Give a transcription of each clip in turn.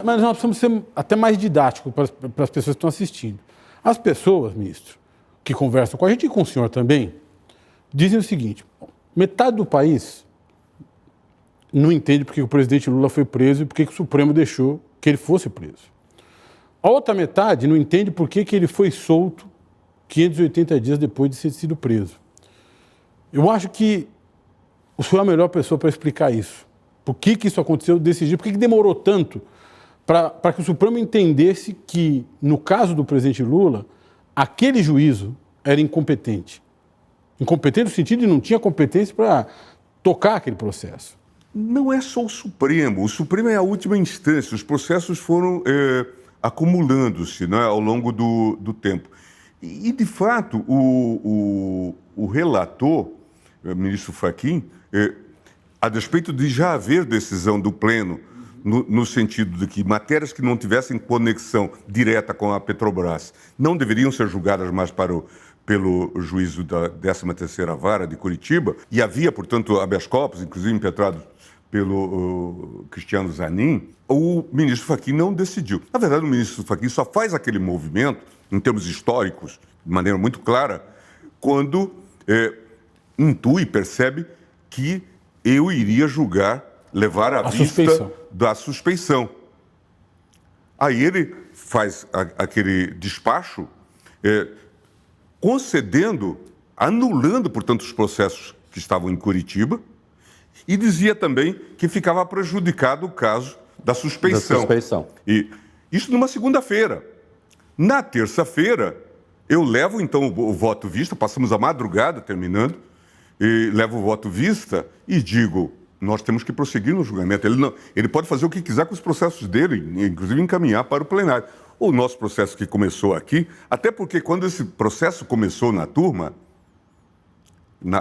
Mas nós precisamos ser até mais didáticos para as pessoas que estão assistindo. As pessoas, ministro, que conversam com a gente e com o senhor também, dizem o seguinte: metade do país não entende porque o presidente Lula foi preso e porque o Supremo deixou que ele fosse preso. A outra metade não entende por que ele foi solto 580 dias depois de ter sido preso. Eu acho que o senhor é a melhor pessoa para explicar isso. Por que isso aconteceu desse jeito? Por que demorou tanto para que o Supremo entendesse que, no caso do presidente Lula, aquele juízo era incompetente? Incompetente no sentido de não tinha competência para tocar aquele processo. Não é só o Supremo é a última instância, os processos foram acumulando-se, né, ao longo do tempo. E, de fato, o relator, o ministro Fachin, a despeito de já haver decisão do Pleno, no sentido de que matérias que não tivessem conexão direta com a Petrobras não deveriam ser julgadas mais pelo juízo da 13ª Vara de Curitiba, e havia, portanto, habeas corpus, inclusive impetrados pelo Cristiano Zanin, o ministro Fachin não decidiu. Na verdade, o ministro Fachin só faz aquele movimento, em termos históricos, de maneira muito clara, quando intui, percebe que eu iria julgar, levar à vista da suspeição. Aí ele faz aquele despacho concedendo, anulando, portanto, os processos que estavam em Curitiba, e dizia também que ficava prejudicado o caso da suspeição. E isso numa segunda-feira. Na terça-feira, eu levo, então, o voto vista, passamos a madrugada terminando, e levo o voto vista e digo: nós temos que prosseguir no julgamento. Ele pode fazer o que quiser com os processos dele, inclusive encaminhar para o plenário. O nosso processo que começou aqui, até porque quando esse processo começou na turma,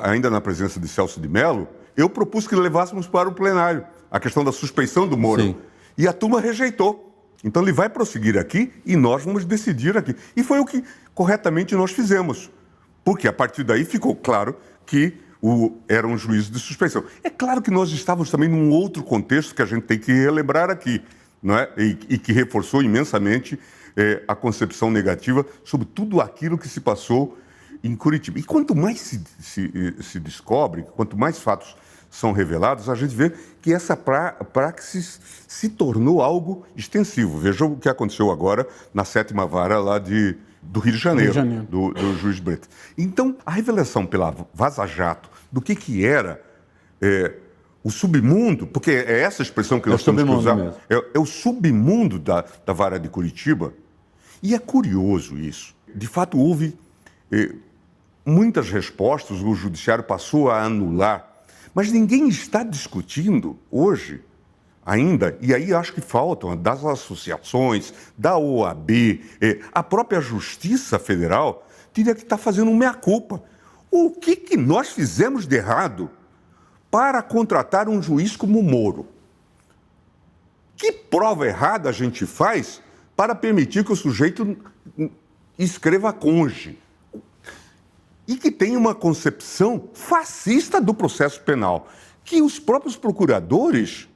ainda na presença de Celso de Mello, eu propus que levássemos para o plenário a questão da suspeição do Moro. Sim. E a turma rejeitou. Então ele vai prosseguir aqui e nós vamos decidir aqui. E foi o que corretamente nós fizemos. Porque a partir daí ficou claro que era um juízo de suspeição. É claro que nós estávamos também num outro contexto que a gente tem que relembrar aqui, não é? E que reforçou imensamente a concepção negativa sobre tudo aquilo que se passou em Curitiba. E quanto mais se descobre, quanto mais fatos são revelados, a gente vê que essa praxis se tornou algo extensivo. Veja o que aconteceu agora na 7ª Vara lá do Rio de Janeiro, do juiz Bretas. Então, a revelação pela Vaza Jato do que era o submundo, porque é essa expressão que nós temos que usar, é o submundo da Vara de Curitiba. E é curioso isso. De fato, houve muitas respostas, o judiciário passou a anular, mas ninguém está discutindo hoje ainda, e aí acho que faltam das associações, da OAB, a própria Justiça Federal teria que estar fazendo um meia-culpa. O que nós fizemos de errado para contratar um juiz como o Moro? Que prova errada a gente faz para permitir que o sujeito escreva conge? E que tem uma concepção fascista do processo penal, que os próprios procuradores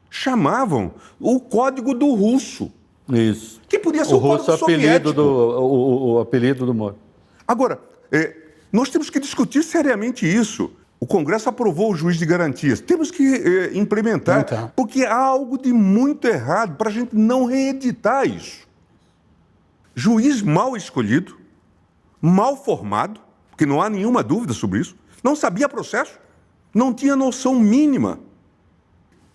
chamavam o Código do Russo. Isso. Que podia ser o Código soviético. O apelido do Moro. Agora, nós temos que discutir seriamente isso. O Congresso aprovou o juiz de garantias. Temos que implementar, porque há algo de muito errado para a gente não reeditar isso. Juiz mal escolhido, mal formado, porque não há nenhuma dúvida sobre isso, não sabia processo, não tinha noção mínima.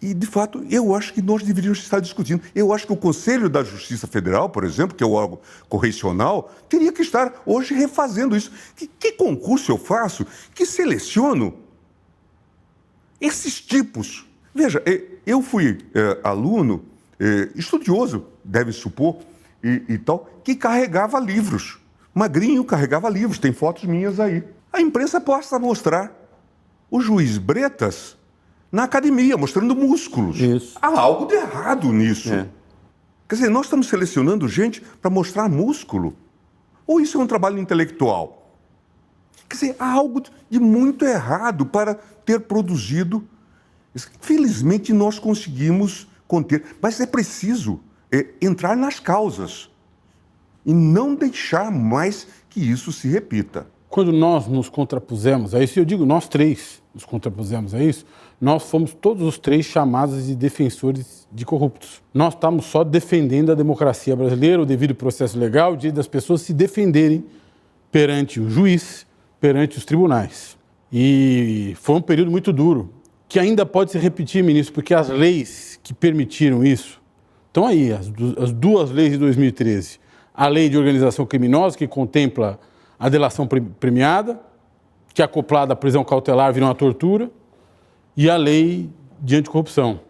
E, de fato, eu acho que nós deveríamos estar discutindo. Eu acho que o Conselho da Justiça Federal, por exemplo, que é o órgão correcional, teria que estar hoje refazendo isso. Que concurso eu faço que seleciono esses tipos? Veja, eu fui aluno, estudioso, deve supor, e tal, que carregava livros. Magrinho carregava livros, tem fotos minhas aí. A imprensa possa mostrar o juiz Bretas na academia, mostrando músculos. Isso. Há algo de errado nisso. Quer dizer, nós estamos selecionando gente para mostrar músculo? Ou isso é um trabalho intelectual? Quer dizer, há algo de muito errado para ter produzido. Felizmente, nós conseguimos conter, mas é preciso entrar nas causas e não deixar mais que isso se repita. Quando nós nos contrapusemos a isso, eu digo nós três nos contrapusemos a isso, nós fomos todos os três chamados de defensores de corruptos. Nós estamos só defendendo a democracia brasileira, o devido processo legal, o direito das pessoas se defenderem perante o juiz, perante os tribunais. E foi um período muito duro, que ainda pode se repetir, ministro, porque as leis que permitiram isso estão aí, as duas leis de 2013. A lei de organização criminosa, que contempla a delação premiada, que é acoplada à prisão cautelar vira uma tortura, e a lei de anticorrupção,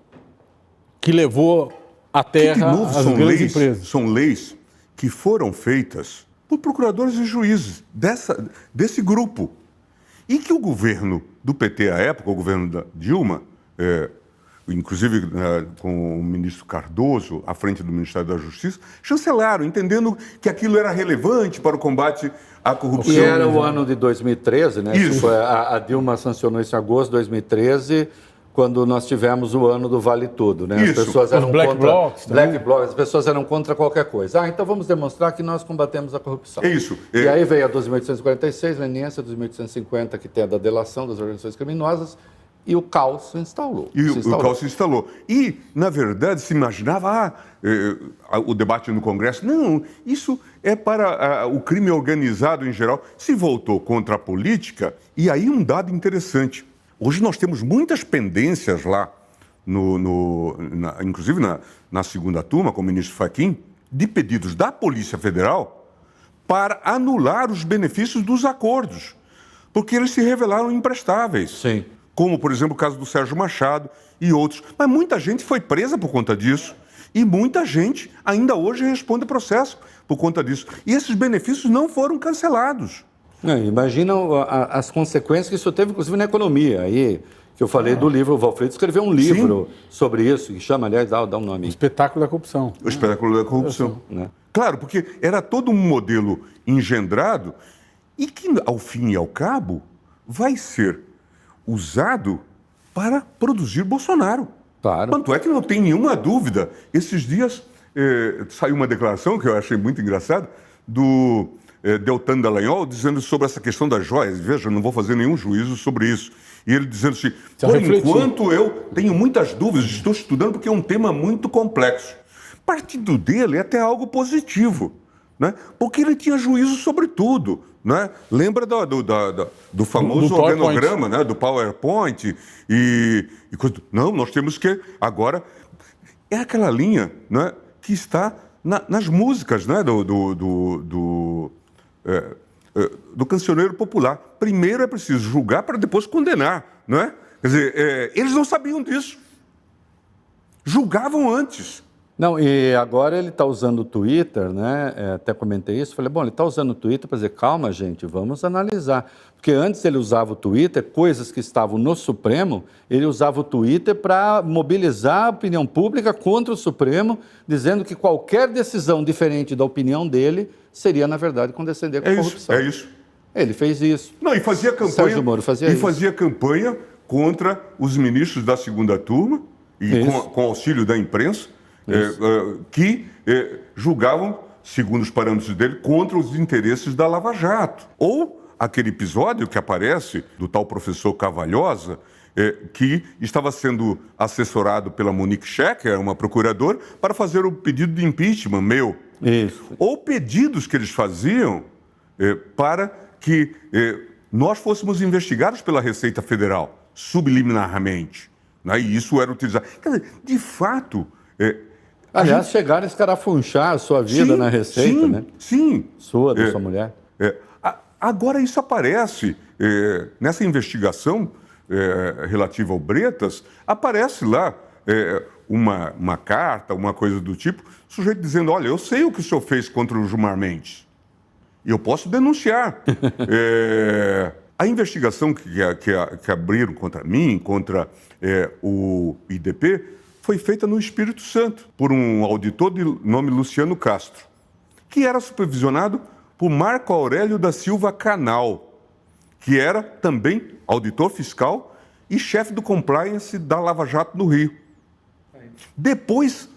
que levou à terra as grandes empresas. São leis que foram feitas por procuradores e juízes desse grupo. E que o governo do PT à época, o governo da Dilma, inclusive com o ministro Cardoso, à frente do Ministério da Justiça, chancelaram, entendendo que aquilo era relevante para o combate à corrupção. E era o ano de 2013, né? Isso. A Dilma sancionou isso em agosto de 2013, quando nós tivemos o ano do Vale Tudo, né? Isso. As pessoas eram Black Blocs, as pessoas eram contra qualquer coisa. Então vamos demonstrar que nós combatemos a corrupção. É isso. E aí veio a 12.846, leniência 12.850, que tem a da delação das organizações criminosas, e o caos se instalou. O caos se instalou. E, na verdade, se imaginava o debate no Congresso. Não, isso é para o crime organizado em geral. Se voltou contra a política, e aí um dado interessante. Hoje nós temos muitas pendências lá, inclusive na segunda turma, com o ministro Fachin, de pedidos da Polícia Federal para anular os benefícios dos acordos, porque eles se revelaram imprestáveis. Sim. Como, por exemplo, o caso do Sérgio Machado e outros. Mas muita gente foi presa por conta disso. E muita gente ainda hoje responde processo por conta disso. E esses benefícios não foram cancelados. Imagina as consequências que isso teve, inclusive, na economia. Aí, que eu falei do livro, o Valfrido escreveu um livro sobre isso, que chama, aliás, dá um nome. O espetáculo da corrupção. O espetáculo da corrupção. Claro, porque era todo um modelo engendrado e que, ao fim e ao cabo, vai ser usado para produzir Bolsonaro. Claro. Tanto é que não tem nenhuma dúvida. Esses dias saiu uma declaração que eu achei muito engraçada do Deltan Dallagnol dizendo sobre essa questão das joias. Veja, eu não vou fazer nenhum juízo sobre isso. E ele dizendo assim, por enquanto eu tenho muitas dúvidas, estou estudando porque é um tema muito complexo. Partindo dele é até algo positivo, né? Porque ele tinha juízo sobre tudo. Né? Lembra do famoso organograma, né? Do PowerPoint e coisa. Não, nós temos que agora é aquela linha, né? Que está nas músicas, né? Do cancioneiro popular. Primeiro é preciso julgar para depois condenar, não é? Quer dizer, eles não sabiam disso, julgavam antes. Não, e agora ele está usando o Twitter, né? Até comentei isso, falei, bom, ele está usando o Twitter para dizer, calma, gente, vamos analisar. Porque antes ele usava o Twitter, coisas que estavam no Supremo, ele usava o Twitter para mobilizar a opinião pública contra o Supremo, dizendo que qualquer decisão diferente da opinião dele seria, na verdade, condescender com a corrupção. É isso. Ele fez isso. Não, e fazia campanha. Sérgio Moro fazia isso. Fazia campanha contra os ministros da segunda turma, e com auxílio da imprensa, que julgavam, segundo os parâmetros dele, contra os interesses da Lava Jato. Ou aquele episódio que aparece do tal professor Cavalhosa, que estava sendo assessorado pela Monique Schecker, uma procuradora, para fazer o pedido de impeachment meu. Isso. Ou pedidos que eles faziam para que nós fôssemos investigados pela Receita Federal, subliminarmente. Né? E isso era utilizado. Quer dizer, de fato... Aliás, chegaram a escarafunchar a sua vida na Receita, né? Sim. Sua, da sua mulher. Agora isso aparece, nessa investigação relativa ao Bretas, aparece lá uma carta, uma coisa do tipo, o sujeito dizendo, olha, eu sei o que o senhor fez contra o Gilmar e eu posso denunciar. A investigação que abriram contra mim, contra o IDP, foi feita no Espírito Santo, por um auditor de nome Luciano Castro, que era supervisionado por Marco Aurélio da Silva Canal, que era também auditor fiscal e chefe do compliance da Lava Jato no Rio. Depois,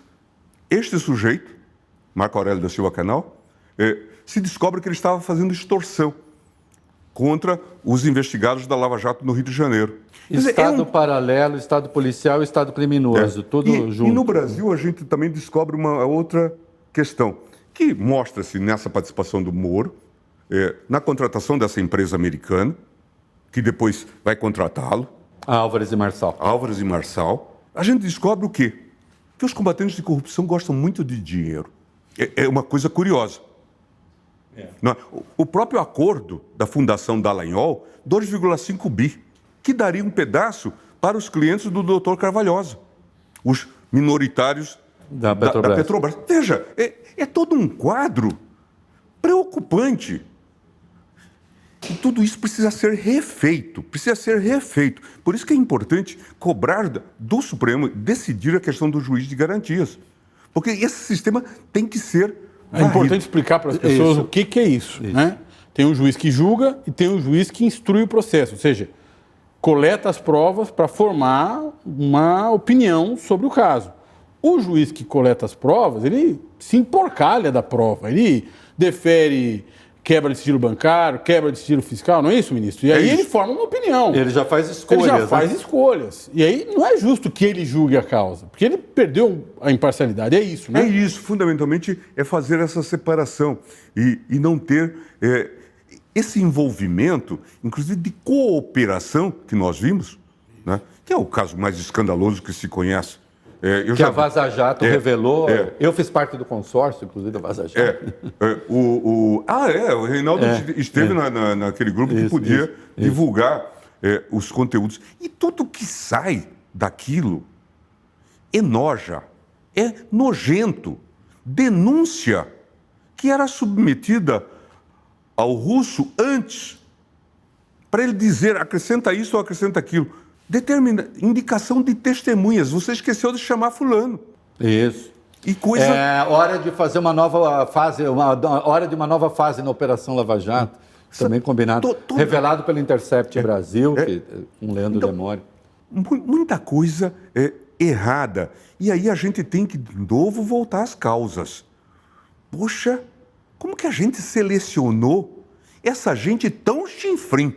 Este sujeito, Marco Aurélio da Silva Canal, se descobre que ele estava fazendo extorsão contra os investigados da Lava Jato no Rio de Janeiro. Estado paralelo, Estado policial e Estado criminoso, tudo junto. E no Brasil a gente também descobre uma outra questão, que mostra-se nessa participação do Moro, na contratação dessa empresa americana, que depois vai contratá-lo. Álvares e Marçal. Álvares e Marçal. A gente descobre o quê? Que os combatentes de corrupção gostam muito de dinheiro. É uma coisa curiosa. O próprio acordo da Fundação Dallagnol, 2,5 bi, que daria um pedaço para os clientes do Dr. Carvalhosa, os minoritários da Petrobras. Veja, é todo um quadro preocupante. E tudo isso precisa ser refeito, Por isso que é importante cobrar do Supremo decidir a questão do juiz de garantias. Porque esse sistema tem que ser É importante explicar para as pessoas o que é isso. Né? Tem um juiz que julga e tem um juiz que instrui o processo, ou seja, coleta as provas para formar uma opinião sobre o caso. O juiz que coleta as provas, ele se emporcalha da prova, ele defere quebra de sigilo bancário, quebra de sigilo fiscal, não é isso, ministro? E aí ele forma uma opinião. Ele já faz escolhas. Escolhas. E aí não é justo que ele julgue a causa, porque ele perdeu a imparcialidade. É isso, né? É isso. Fundamentalmente é fazer essa separação e não ter esse envolvimento, inclusive de cooperação que nós vimos, né? Que é o caso mais escandaloso que se conhece. A Vaza Jato revelou. Eu fiz parte do consórcio, inclusive, da Vaza Jato. O Reinaldo esteve naquele grupo que podia divulgar os conteúdos. E tudo que sai daquilo enoja, é nojento. Denúncia que era submetida ao russo antes, para ele dizer, acrescenta isso ou acrescenta aquilo. Determina indicação de testemunhas. Você esqueceu de chamar fulano. Isso. E coisa... É hora de fazer uma nova fase, hora de uma nova fase na Operação Lava Jato, também combinado, revelado pelo Intercept Brasil, com Leandro Demore. Muita coisa errada. E aí a gente tem que, de novo, voltar às causas. Poxa, como que a gente selecionou essa gente tão chinfrim?